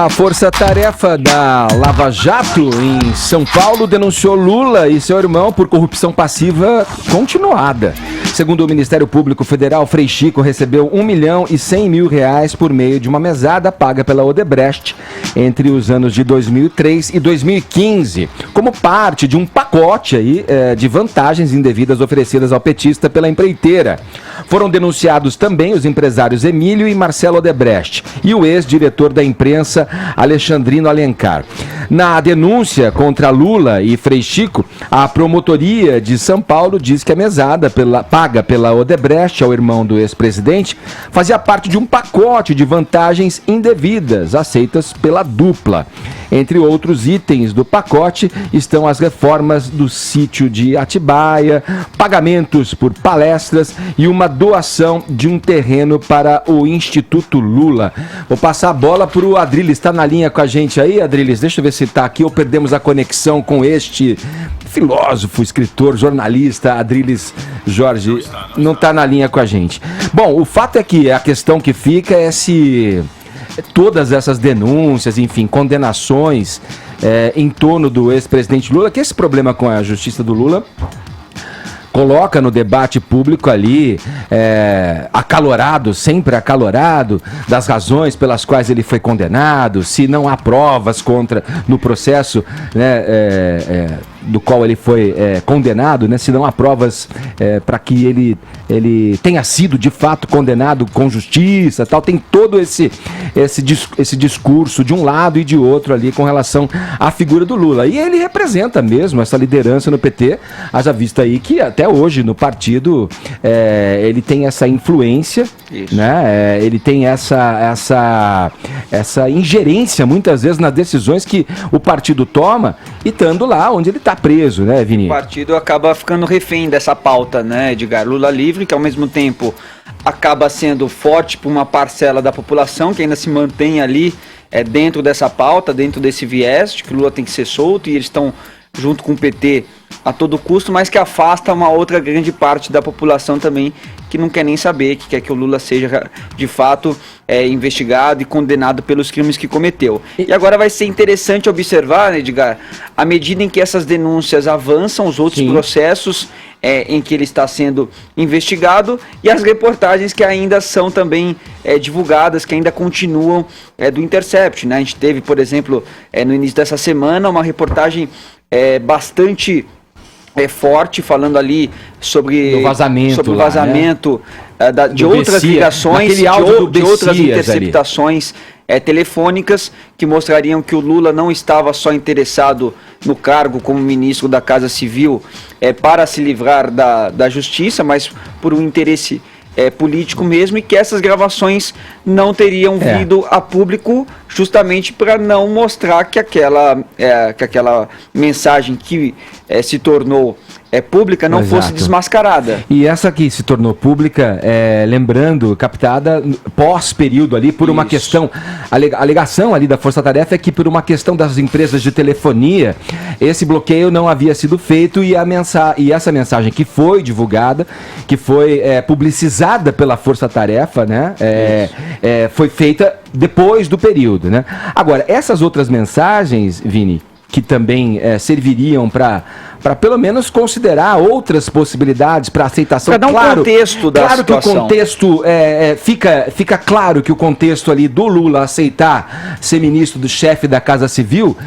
A Força-Tarefa da Lava Jato, em São Paulo, denunciou Lula e seu irmão por corrupção passiva continuada. Segundo o Ministério Público Federal, Frei Chico recebeu R$1.100.000 por meio de uma mesada paga pela Odebrecht entre os anos de 2003 e 2015, como parte de um pacote de vantagens indevidas oferecidas ao petista pela empreiteira. Foram denunciados também os empresários Emílio e Marcelo Odebrecht e o ex-diretor da imprensa Alexandrino Alencar. Na denúncia contra Lula e Frei Chico, a promotoria de São Paulo diz que a mesada paga pela Odebrecht ao irmão do ex-presidente fazia parte de um pacote de vantagens indevidas aceitas pela dupla. Entre outros itens do pacote estão as reformas do sítio de Atibaia, pagamentos por palestras e uma doação de um terreno para o Instituto Lula. Vou passar a bola para o Adriles. Está na linha com a gente aí, Adriles? Deixa eu ver se está aqui ou perdemos a conexão com este filósofo, escritor, jornalista, Adriles Jorge. Não está na linha com a gente. Bom, o fato é que a questão que fica é se todas essas denúncias, enfim, condenações em torno do ex-presidente Lula, que esse problema com a justiça do Lula coloca no debate público ali, acalorado, sempre acalorado, das razões pelas quais ele foi condenado, se não há provas no processo, né, do qual ele foi condenado, né, se não há provas para que ele tenha sido de fato condenado com justiça, tal, tem todo esse discurso de um lado e de outro ali com relação à figura do Lula. E ele representa mesmo essa liderança no PT, haja vista aí que até hoje no partido ele tem essa influência, né? Ele tem essa ingerência muitas vezes nas decisões que o partido toma e estando lá onde ele está preso, né, Vini? O partido acaba ficando refém dessa pauta, né, Edgar? Lula livre, que ao mesmo tempo acaba sendo forte para uma parcela da população que ainda se mantém ali dentro dessa pauta, dentro desse viés de que o Lula tem que ser solto, e eles estão junto com o PT a todo custo, mas que afasta uma outra grande parte da população também que não quer nem saber, que quer que o Lula seja de fato investigado e condenado pelos crimes que cometeu. E agora vai ser interessante observar, né, Edgar, à medida em que essas denúncias avançam, os outros processos em que ele está sendo investigado e as reportagens que ainda são também divulgadas, que ainda continuam do Intercept, né? A gente teve, por exemplo, no início dessa semana, uma reportagem bastante forte, falando ali sobre o vazamento de outras ligações, de outras interceptações telefônicas que mostrariam que o Lula não estava só interessado no cargo como ministro da Casa Civil para se livrar da justiça, mas por um interesse político mesmo, e que essas gravações não teriam vindo a público justamente para não mostrar que aquela mensagem que se tornou pública não fosse desmascarada. E essa que se tornou pública, lembrando, captada pós-período ali por uma questão, a alegação ali da Força-Tarefa é que por uma questão das empresas de telefonia, esse bloqueio não havia sido feito e essa mensagem que foi divulgada, que foi publicizada pela Força-Tarefa, né, foi feita depois do período, né? Agora, essas outras mensagens, Vini, que também serviriam para pelo menos considerar outras possibilidades para aceitação. Para dar um contexto da situação. Claro que o contexto, fica claro que o contexto ali do Lula aceitar ser ministro do chefe da Casa Civil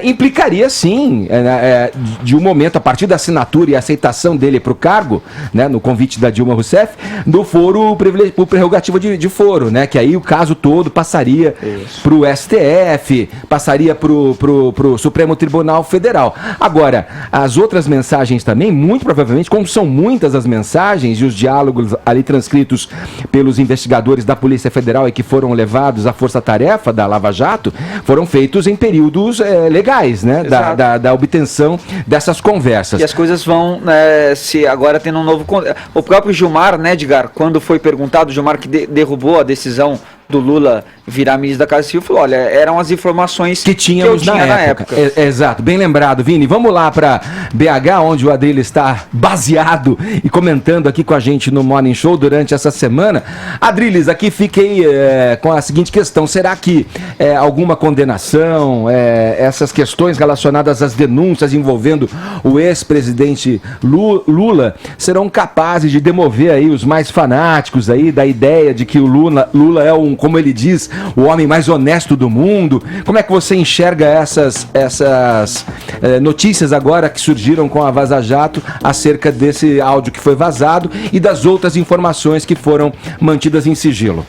implicaria sim, de um momento, a partir da assinatura e aceitação dele para o cargo, né, no convite da Dilma Rousseff, do foro, por prerrogativa de foro, né, que aí o caso todo passaria para o STF, passaria para o Supremo Tribunal Federal. Agora, as outras mensagens também, muito provavelmente, como são muitas as mensagens e os diálogos ali transcritos pelos investigadores da Polícia Federal e que foram levados à Força-Tarefa da Lava Jato, foram feitos em períodos legais, né, da obtenção dessas conversas. E as coisas vão se agora tendo um novo... O próprio Gilmar, né, Edgar, quando foi perguntado, o Gilmar que derrubou a decisão do Lula virar ministro da Casa Civil, falou, olha, eram as informações que tínhamos eu tinha na época. Exato, bem lembrado, Vini. Vamos lá para BH, onde o Adrilho está baseado e comentando aqui com a gente no Morning Show durante essa semana. Adriles, aqui fiquei com a seguinte questão, será que alguma condenação, essas questões relacionadas às denúncias envolvendo o ex-presidente Lula serão capazes de demover aí os mais fanáticos aí da ideia de que o Lula é como ele diz, o homem mais honesto do mundo? Como é que você enxerga essas notícias agora que surgiram com a Vaza Jato acerca desse áudio que foi vazado e das outras informações que foram mantidas em sigilo?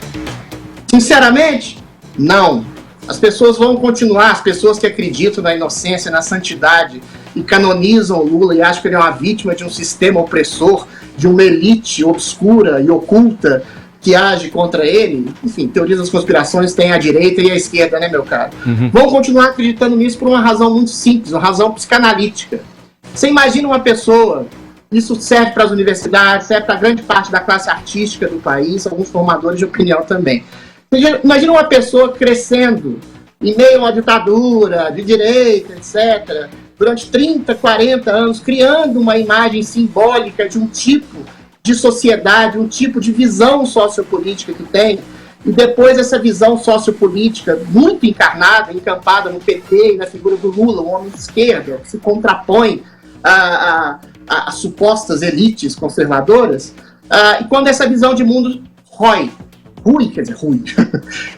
Sinceramente, não. As pessoas vão continuar, as pessoas que acreditam na inocência, na santidade e canonizam o Lula e acham que ele é uma vítima de um sistema opressor, de uma elite obscura e oculta que age contra ele, enfim, teorias das conspirações tem a direita e a esquerda, né, meu caro? Vão continuar acreditando nisso por uma razão muito simples, uma razão psicanalítica. Você imagina uma pessoa, isso serve para as universidades, serve para grande parte da classe artística do país, alguns formadores de opinião também. Imagina uma pessoa crescendo em meio a uma ditadura, de direita, etc., durante 30, 40 anos, criando uma imagem simbólica de um tipo de sociedade, um tipo de visão sociopolítica que tem, e depois essa visão sociopolítica muito encarnada, encampada no PT e na figura do Lula, um homem de esquerda, que se contrapõe a supostas elites conservadoras, e quando essa visão de mundo ruim,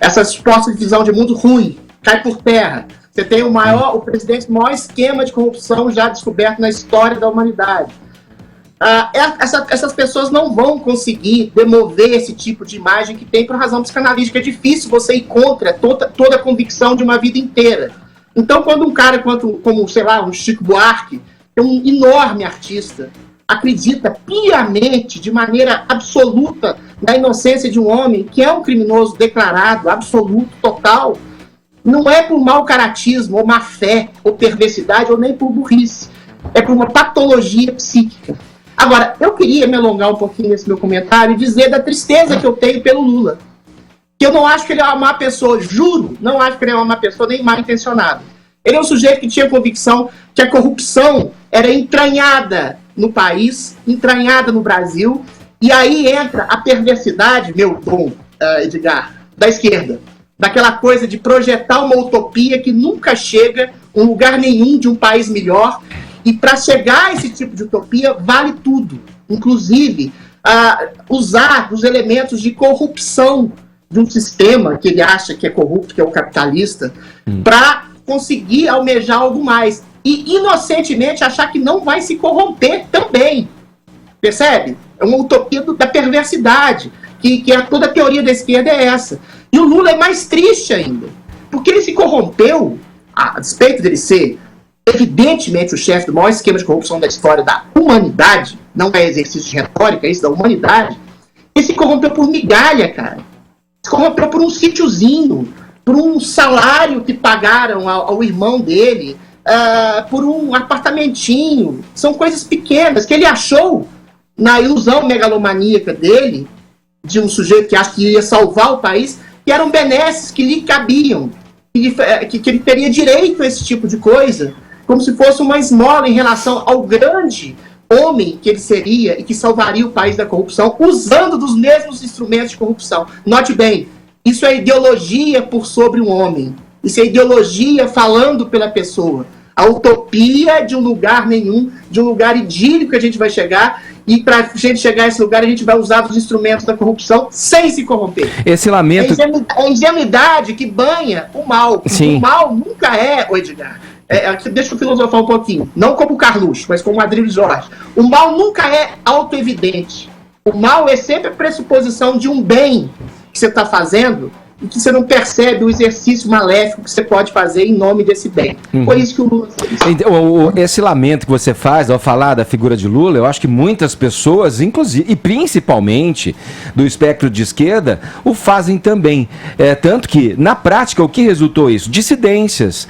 essa suposta visão de mundo ruim, cai por terra. Você tem o presidente, o maior esquema de corrupção já descoberto na história da humanidade. Essas pessoas não vão conseguir demover esse tipo de imagem que tem por razão psicanalítica. É difícil você ir contra toda a convicção de uma vida inteira. Então, quando um cara como, sei lá, um Chico Buarque, que é um enorme artista, acredita piamente, de maneira absoluta, na inocência de um homem que é um criminoso declarado, absoluto, total, não é por mau caratismo, ou má fé, ou perversidade, ou nem por burrice. É por uma patologia psíquica. Agora, eu queria me alongar um pouquinho nesse meu comentário e dizer da tristeza que eu tenho pelo Lula. Que eu não acho que ele é uma má pessoa, juro, não acho que ele é uma má pessoa nem mal intencionado. Ele é um sujeito que tinha convicção que a corrupção era entranhada no país, entranhada no Brasil, e aí entra a perversidade, meu bom, Edgar, da esquerda. Daquela coisa de projetar uma utopia que nunca chega a lugar nenhum de um país melhor. E para chegar a esse tipo de utopia, vale tudo. Inclusive, usar os elementos de corrupção de um sistema que ele acha que é corrupto, que é o capitalista, para conseguir almejar algo mais. E, inocentemente, achar que não vai se corromper também. Percebe? É uma utopia da perversidade, que toda a teoria da esquerda é essa. E o Lula é mais triste ainda, porque ele se corrompeu, a despeito dele ser evidentemente o chefe do maior esquema de corrupção da história da humanidade, não é exercício de retórica, é isso, da humanidade. Ele se corrompeu por migalha, cara. Se corrompeu por um sítiozinho, por um salário que pagaram ao irmão dele, por um apartamentinho. São coisas pequenas que ele achou, na ilusão megalomaníaca dele, de um sujeito que acha que ia salvar o país, que eram benesses que lhe cabiam, que ele teria direito a esse tipo de coisa, como se fosse uma esmola em relação ao grande homem que ele seria e que salvaria o país da corrupção, usando dos mesmos instrumentos de corrupção. Note bem, isso é ideologia por sobre um homem. Isso é ideologia falando pela pessoa. A utopia de um lugar nenhum, de um lugar idílico que a gente vai chegar, e para a gente chegar a esse lugar a gente vai usar os instrumentos da corrupção sem se corromper. Esse lamento... É a ingenuidade que banha o mal. Sim. O mal nunca é, Edgar. Deixa eu filosofar um pouquinho. Não como o Carluxo, mas como o Adrilho Jorge. O mal nunca é autoevidente. O mal é sempre a pressuposição de um bem que você está fazendo e que você não percebe o exercício maléfico que você pode fazer em nome desse bem. Foi isso que o Lula fez. Esse lamento que você faz ao falar da figura de Lula, eu acho que muitas pessoas, inclusive, e principalmente do espectro de esquerda, o fazem também. Tanto que, na prática, o que resultou isso? Dissidências,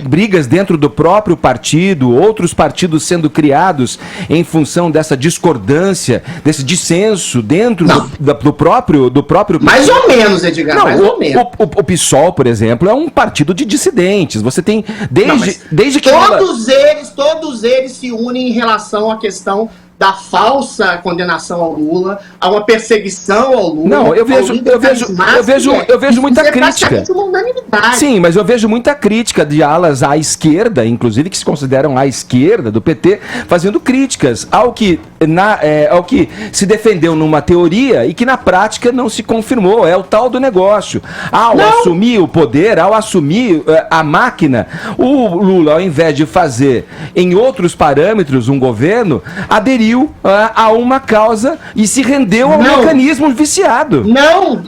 brigas dentro do próprio partido, outros partidos sendo criados em função dessa discordância, desse dissenso dentro do próprio Mais ou menos, Edgar, Não, mais ou menos. o PSOL, por exemplo, é um partido de dissidentes. Você tem, desde que... Todos eles se unem em relação à questão da falsa condenação ao Lula, a uma perseguição ao Lula. Não, eu vejo muita crítica. Sim, mas eu vejo muita crítica de alas à esquerda, inclusive que se consideram à esquerda do PT, fazendo críticas ao que se defendeu numa teoria e que na prática não se confirmou. É o tal do negócio. Assumir o poder, ao assumir a máquina, o Lula, ao invés de fazer em outros parâmetros um governo, aderiu a uma causa e se rendeu ao mecanismo viciado. Não.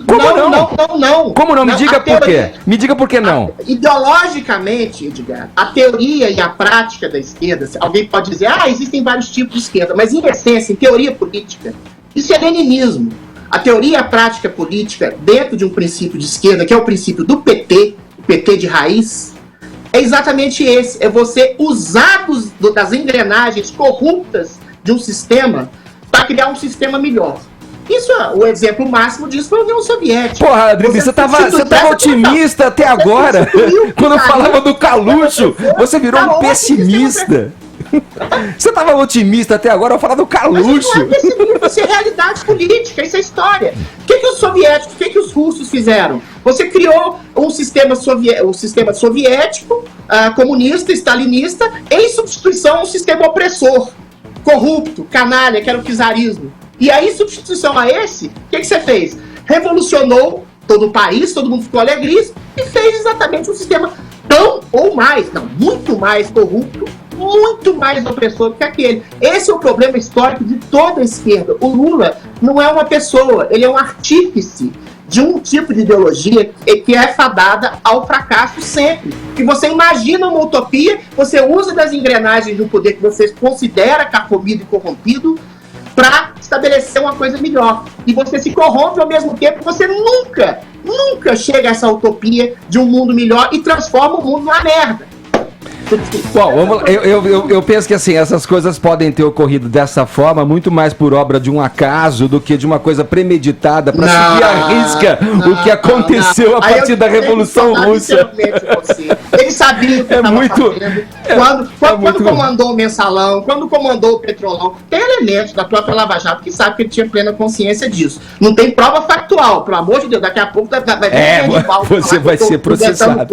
Como não? Me diga por quê. Me diga por que não. Ideologicamente, Edgar, a teoria e a prática da esquerda, alguém pode dizer, existem vários tipos de esquerda, mas em essência, em teoria política, isso é leninismo. A teoria e a prática política, dentro de um princípio de esquerda, que é o princípio do PT, o PT de raiz, é exatamente esse. É você usar das engrenagens corruptas de um sistema para criar um sistema melhor. Isso, o exemplo máximo disso foi a União Soviética. Porra, Adriano, você tava otimista até agora. Quando eu falava do Calucho, você virou um pessimista. Você tava otimista até agora ao falar do Calucho. Mas isso não é pessimista, isso é realidade política, isso é história. O que os soviéticos, o que os russos fizeram? Você criou um sistema soviético, comunista, stalinista, em substituição a um sistema opressor, corrupto, canalha, que era o czarismo. E aí, em substituição a esse, o que você fez? Revolucionou todo o país, todo mundo ficou alegríssimo e fez exatamente um sistema muito mais corrupto, muito mais opressor que aquele. Esse é o problema histórico de toda a esquerda. O Lula não é uma pessoa, ele é um artífice de um tipo de ideologia que é fadada ao fracasso sempre. E você imagina uma utopia, você usa das engrenagens de um poder que você considera carcomido e corrompido para estabelecer uma coisa melhor. E você se corrompe ao mesmo tempo, você nunca chega a essa utopia de um mundo melhor e transforma o mundo numa merda. Bom, vamos lá. Eu penso que assim, essas coisas podem ter ocorrido dessa forma, muito mais por obra de um acaso do que de uma coisa premeditada para seguir à risca o que aconteceu a partir da Revolução Russa. Ele sabia o que estava fazendo. Quando comandou o Mensalão, quando comandou o Petrolão, tem elementos da própria Lava Jato que sabe que ele tinha plena consciência disso. Não tem prova factual, pelo amor de Deus, daqui a pouco vai você vai ser processado.